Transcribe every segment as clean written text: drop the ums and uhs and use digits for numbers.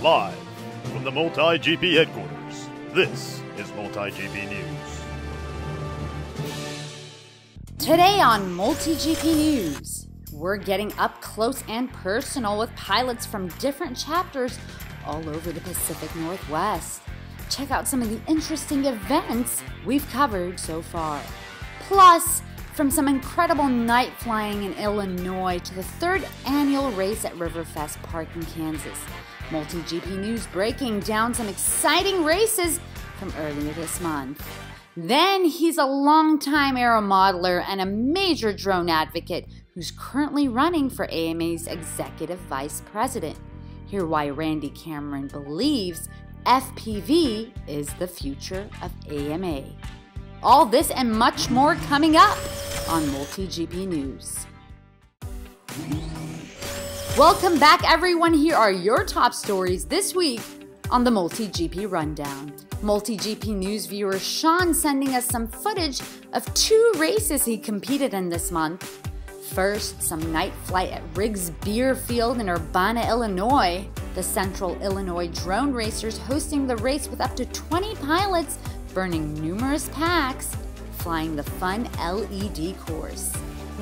Live from the MultiGP headquarters, this is MultiGP News. Today on MultiGP News, we're getting up close and personal with pilots from different chapters all over the Pacific Northwest. Check out some of the interesting events we've covered so far. Plus, from some incredible night flying in Illinois to the 3rd annual race at Riverfest Park in Kansas. MultiGP News breaking down some exciting races from earlier this month. Then he's a longtime aero modeler and a major drone advocate who's currently running for AMA's Executive Vice President. Hear why Randy Cameron believes FPV is the future of AMA. All this and much more coming up on MultiGP News. Welcome back, everyone. Here are your top stories this week on the MultiGP Rundown. MultiGP News viewer Sean sending us some footage of 2 races he competed in this month. First, some night flight at Riggs Beer Field in Urbana, Illinois. The Central Illinois drone racers hosting the race with up to 20 pilots burning numerous packs, flying the fun LED course.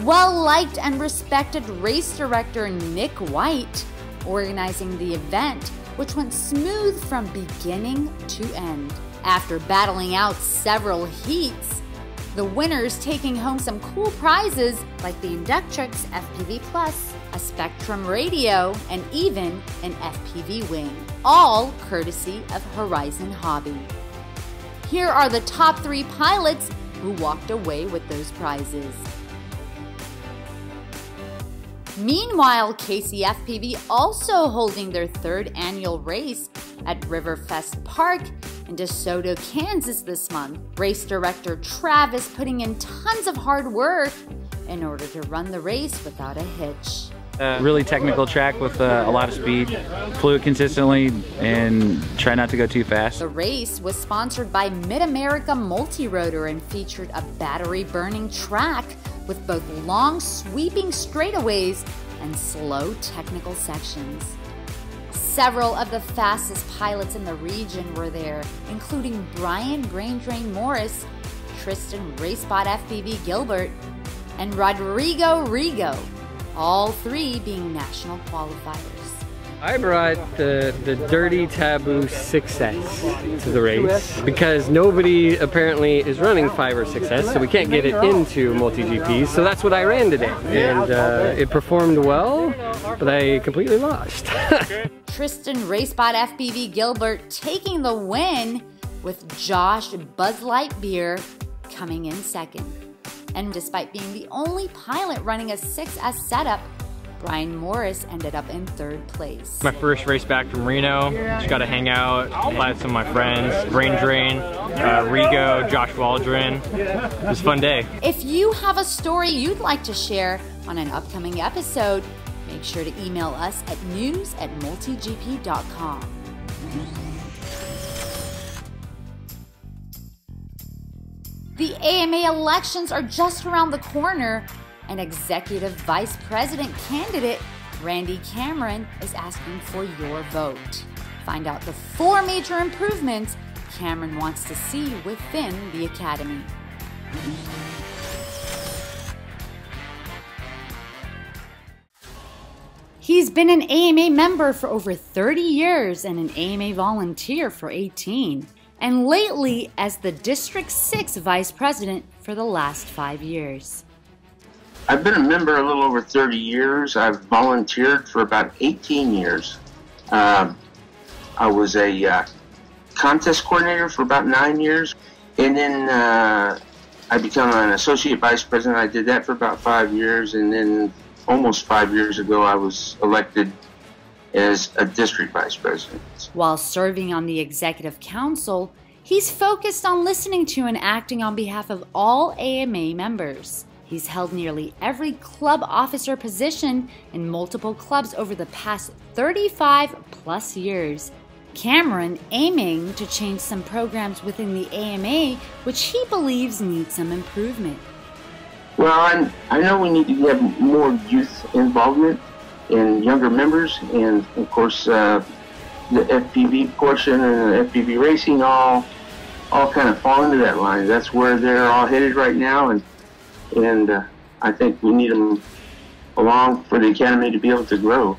Well-liked and respected race director Nick White organizing the event, which went smooth from beginning to end. After battling out several heats, the winners taking home some cool prizes like the Inductrix FPV Plus, a Spectrum radio, and even an FPV wing, all courtesy of Horizon Hobby. Here are the top 3 pilots who walked away with those prizes. Meanwhile, KCFPV also holding their 3rd annual race at Riverfest Park in DeSoto, Kansas this month. Race director Travis putting in tons of hard work in order to run the race without a hitch. Really technical track with a lot of speed, flew it consistently, and try not to go too fast. The race was sponsored by Mid-America Multi-Rotor and featured a battery-burning track with both long sweeping straightaways and slow technical sections. Several of the fastest pilots in the region were there, including Brian Brain Drain Morris, Tristan Racebot FPV Gilbert, and Rodrigo Rigo, all 3 being national qualifiers. I brought the dirty taboo 6S to the race because nobody apparently is running 5 or 6S, so we can't get it into MultiGP, so that's what I ran today. And it performed well, but I completely lost. Tristan Racebot FPV Gilbert taking the win with Josh Buzz Lightyear coming in 2nd. And despite being the only pilot running a 6S setup, Brian Morris ended up in 3rd place. My first race back from Reno. Just got to hang out, fly with some of my friends. Brain Drain, Rigo, Josh Waldron. It was a fun day. If you have a story you'd like to share on an upcoming episode, make sure to email us at news@multigp.com. The AMA elections are just around the corner, and Executive Vice President candidate Randy Cameron is asking for your vote. Find out the 4 major improvements Cameron wants to see within the Academy. He's been an AMA member for over 30 years and an AMA volunteer for 18. And lately as the District 6 Vice President for the last 5 years. I've been a member a little over 30 years. I've volunteered for about 18 years. I was a contest coordinator for about 9 years. And then I became an associate vice president. I did that for about 5 years. And then almost 5 years ago, I was elected as a district vice president. While serving on the executive council, he's focused on listening to and acting on behalf of all AMA members. He's held nearly every club officer position in multiple clubs over the past 35 plus years. Cameron aiming to change some programs within the AMA, which he believes need some improvement. Well, I know we need to have more youth involvement and younger members, and of course the FPV portion and the FPV racing all kind of fall into that line. That's where they're all headed right now, and I think we need them along for the Academy to be able to grow.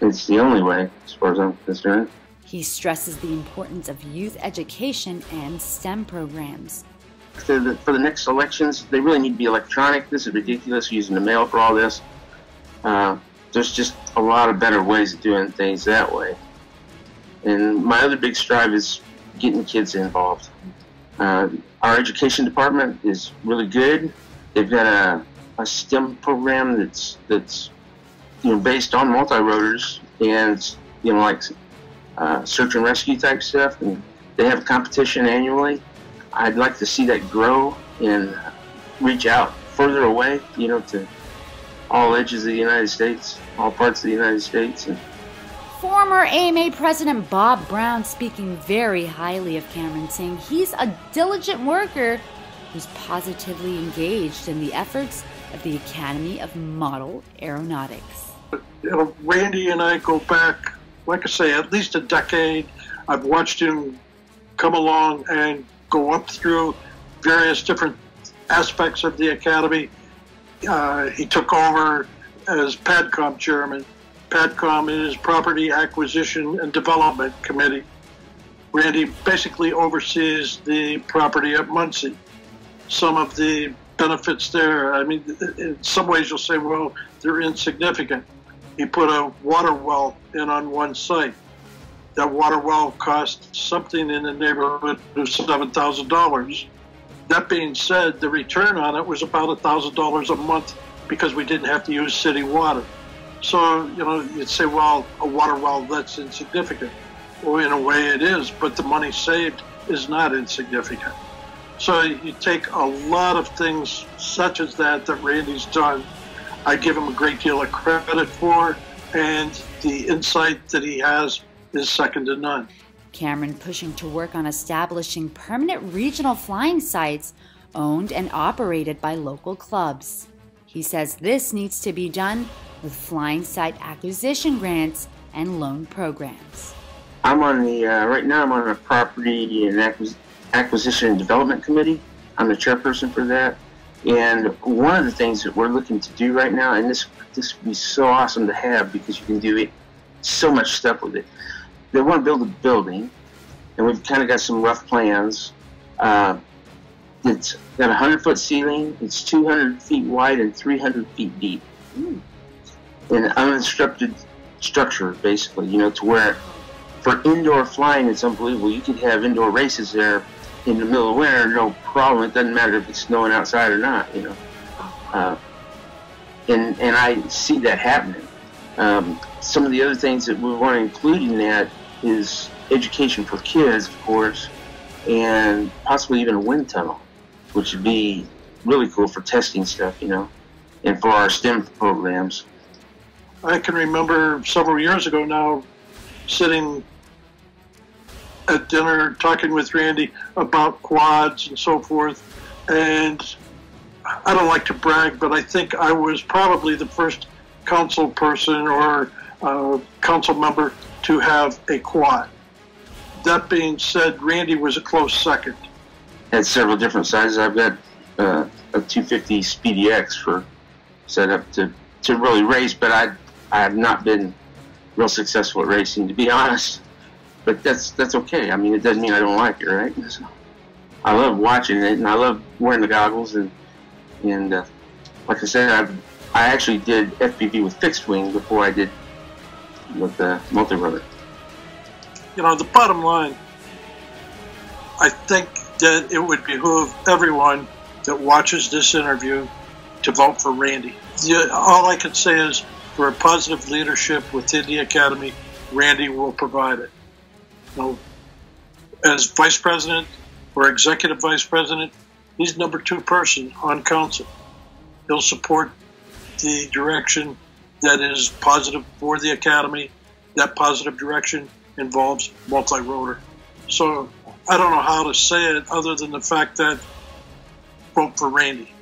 It's the only way, as far as I'm concerned. He stresses the importance of youth education and STEM programs. For the next elections, they really need to be electronic. This is ridiculous, using the mail for all this. There's just a lot of better ways of doing things that way. And my other big strive is getting kids involved. Our education department is really good. They've got a STEM program that's based on multi-rotors and like search and rescue type stuff, and they have a competition annually. I'd like to see that grow and reach out further away, to all edges of the United States, all parts of the United States. And former AMA President Bob Brown speaking very highly of Cameron, saying he's a diligent worker who's positively engaged in the efforts of the Academy of Model Aeronautics. Randy and I go back, like I say, at least a decade. I've watched him come along and go up through various different aspects of the Academy. He took over as PADCOM chairman. PADCOM is Property Acquisition and Development Committee. Randy basically oversees the property at Muncie. Some of the benefits there, I mean, in some ways you'll say, well, they're insignificant. He put a water well in on one site. That water well cost something in the neighborhood of $7,000. That being said, the return on it was about $1,000 a month because we didn't have to use city water. So, you'd say, well, a water well, that's insignificant. Well, in a way it is, but the money saved is not insignificant. So you take a lot of things such as that Randy's done. I give him a great deal of credit for, and the insight that he has is second to none. Cameron pushing to work on establishing permanent regional flying sites owned and operated by local clubs. He says this needs to be done with flying site acquisition grants and loan programs. I'm on the, right now I'm on a property and acquisition and development committee. I'm the chairperson for that. And one of the things that we're looking to do right now, and this would be so awesome to have because you can do so much stuff with it. They want to build a building, and we've kind of got some rough plans. It's got a 100-foot ceiling. It's 200 feet wide and 300 feet deep. An uninstructed structure, basically, to where for indoor flying, it's unbelievable. You could have indoor races there in the middle of winter, no problem. It doesn't matter if it's snowing outside or not, and I see that happening. Some of the other things that we want to include in that is education for kids, of course, and possibly even a wind tunnel, which would be really cool for testing stuff, and for our STEM programs. I can remember several years ago now sitting at dinner talking with Randy about quads and so forth, and I don't like to brag, but I think I was probably the first council person or council member to have a quad. That being said, Randy was a close second. Had several different sizes. I've got a 250 Speedy X for set up to really race, but I have not been real successful at racing, to be honest. But that's okay. I mean, it doesn't mean I don't like it, right? So, I love watching it, and I love wearing the goggles, and like I said, I actually did FPV with fixed wing before I did with the multi-rotor. The bottom line, I think that it would behoove everyone that watches this interview to vote for Randy. All I can say is, for a positive leadership within the Academy, Randy will provide it. As vice president or executive vice president, he's number 2 person on council. He'll support the direction that is positive for the Academy. That positive direction involves multi-rotor. So I don't know how to say it other than the fact that vote for Randy.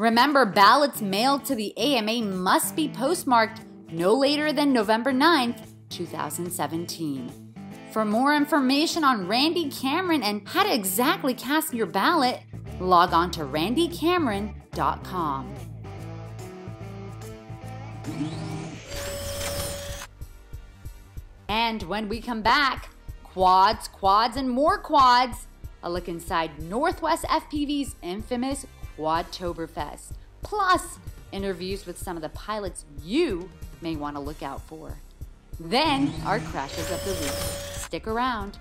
Remember, ballots mailed to the AMA must be postmarked no later than November 9th, 2017. For more information on Randy Cameron and how to exactly cast your ballot, log on to randycameron.com. And when we come back, quads, and more quads. A look inside Northwest FPV's infamous Quadtoberfest. Plus, interviews with some of the pilots you may want to look out for. Then, our crashes of the week. Stick around.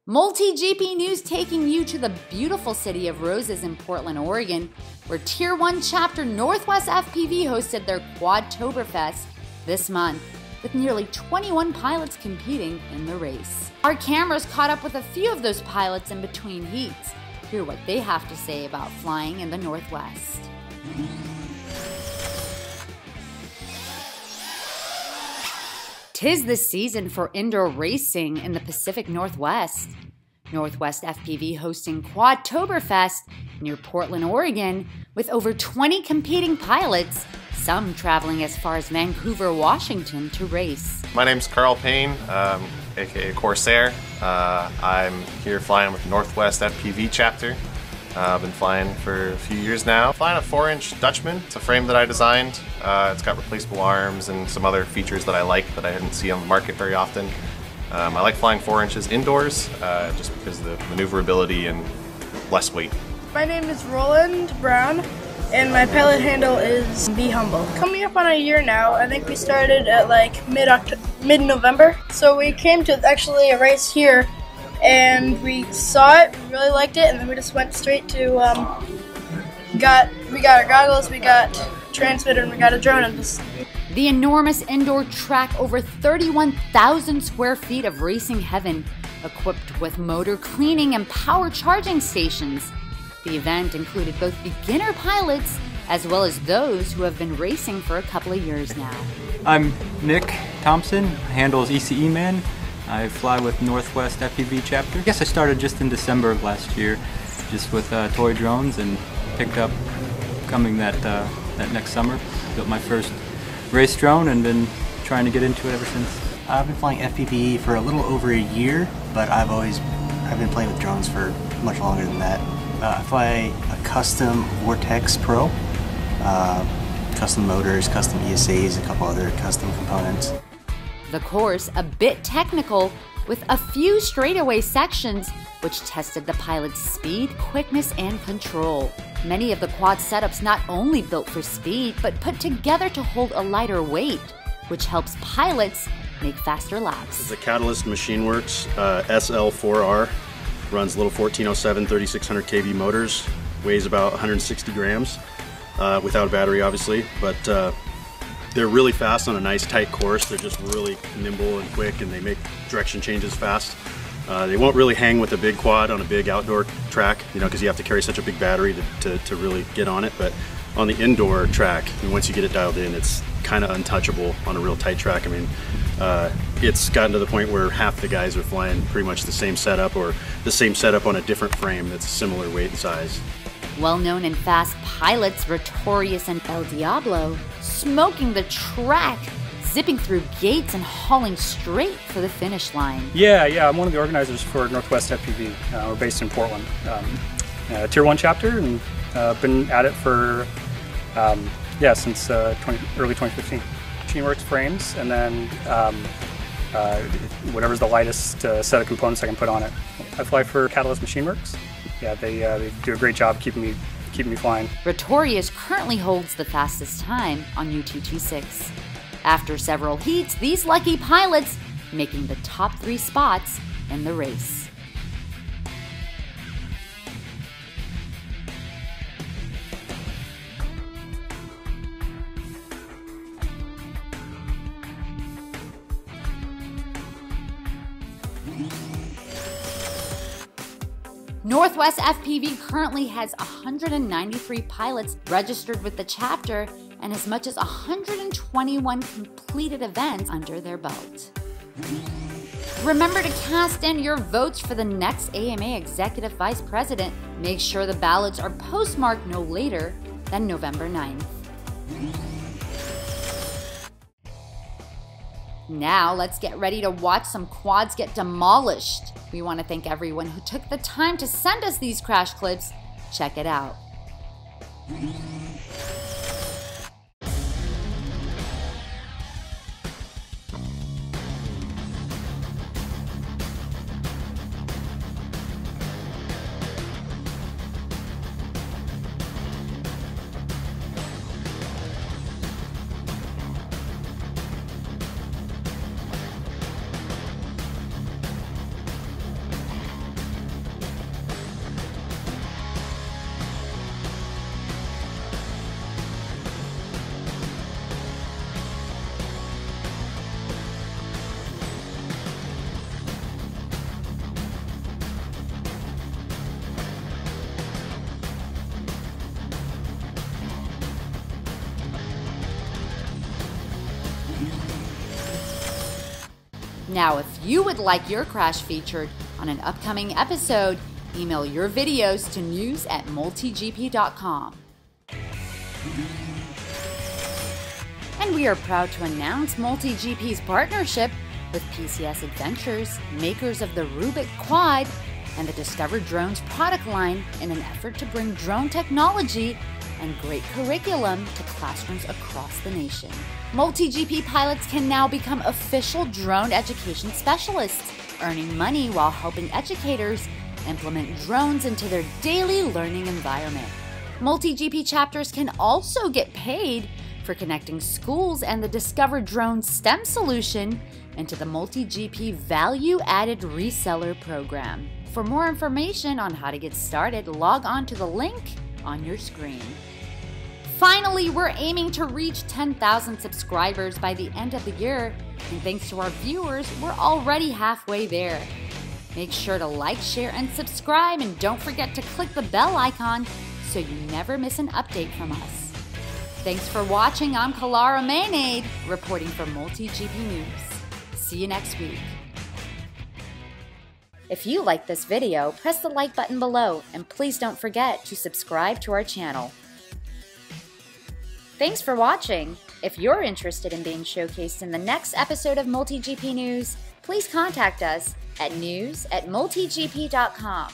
MultiGP News taking you to the beautiful city of Roses in Portland, Oregon, where Tier 1 Chapter Northwest FPV hosted their Quadtoberfest this month, with nearly 21 pilots competing in the race. Our cameras caught up with a few of those pilots in between heats. Hear what they have to say about flying in the Northwest. Tis the season for indoor racing in the Pacific Northwest. Northwest FPV hosting Quadtoberfest near Portland, Oregon, with over 20 competing pilots, some traveling as far as Vancouver, Washington to race. My name's Carl Payne, aka Corsair. I'm here flying with Northwest FPV chapter. I've been flying for a few years now. Flying a 4-inch Dutchman. It's a frame that I designed. It's got replaceable arms and some other features that I like that I didn't see on the market very often. I like flying 4 inches indoors just because of the maneuverability and less weight. My name is Roland Brown, and my pilot handle is Be Humble. Coming up on a year now. I think we started at like mid-November. So we came to actually a race here, and we saw it, we really liked it, and then we just went straight to, we got our goggles, we got transmitter, and we got a drone. And just... The enormous indoor track, over 31,000 square feet of racing heaven, equipped with motor cleaning and power charging stations. The event included both beginner pilots as well as those who have been racing for a couple of years now. I'm Nick Thompson, handle is ECE Man. I fly with Northwest FPV chapter. I guess I started just in December of last year, just with toy drones, and picked up coming that next summer. Built my first race drone and been trying to get into it ever since. I've been flying FPV for a little over a year, but I've been playing with drones for much longer than that. I fly a custom Vortex Pro, custom motors, custom ESAs, a couple other custom components. The course, a bit technical, with a few straightaway sections which tested the pilot's speed, quickness, and control. Many of the quad setups not only built for speed, but put together to hold a lighter weight, which helps pilots make faster laps. The Catalyst Machine Works SL4R runs little 1407 3600 kV motors, weighs about 160 grams without a battery obviously, but they're really fast on a nice tight course. They're just really nimble and quick, and they make direction changes fast. They won't really hang with a big quad on a big outdoor track, you know, because you have to carry such a big battery to really get on it. But on the indoor track, and once you get it dialed in, it's kind of untouchable on a real tight track. I mean, it's gotten to the point where half the guys are flying pretty much the same setup, or the same setup on a different frame that's similar weight and size. Well-known and fast pilots Retorius and El Diablo smoking the track, zipping through gates and hauling straight for the finish line. Yeah, I'm one of the organizers for Northwest FPV. We're based in Portland. Tier 1 chapter, and been at it for, since early 2015. Machine Works frames, and then whatever's the lightest set of components I can put on it. I fly for Catalyst Machine Works. Yeah, they do a great job keeping me flying. Retorius currently holds the fastest time on UT26. After several heats, these lucky pilots making the top 3 spots in the race. Northwest FPV currently has 193 pilots registered with the chapter and as much as 121 completed events under their belt. Remember to cast in your votes for the next AMA Executive Vice President. Make sure the ballots are postmarked no later than November 9th. Now let's get ready to watch some quads get demolished. We want to thank everyone who took the time to send us these crash clips. Check it out. Now, if you would like your crash featured on an upcoming episode, email your videos to news@multigp.com. And we are proud to announce MultiGP's partnership with PCS Adventures, makers of the Rubik Quad and the Discover Drones product line, in an effort to bring drone technology and great curriculum to classrooms across the nation. MultiGP pilots can now become official drone education specialists, earning money while helping educators implement drones into their daily learning environment. MultiGP chapters can also get paid for connecting schools and the Discover Drone STEM solution into the MultiGP Value Added Reseller Program. For more information on how to get started, log on to the link on your screen. Finally, we're aiming to reach 10,000 subscribers by the end of the year, and thanks to our viewers, we're already halfway there. Make sure to like, share, and subscribe, and don't forget to click the bell icon so you never miss an update from us. Thanks for watching. I'm Kalara Maynade, reporting for MultiGP News. See you next week. If you like this video, press the like button below, and please don't forget to subscribe to our channel. Thanks for watching. If you're interested in being showcased in the next episode of MultiGP News, please contact us at news@multigp.com.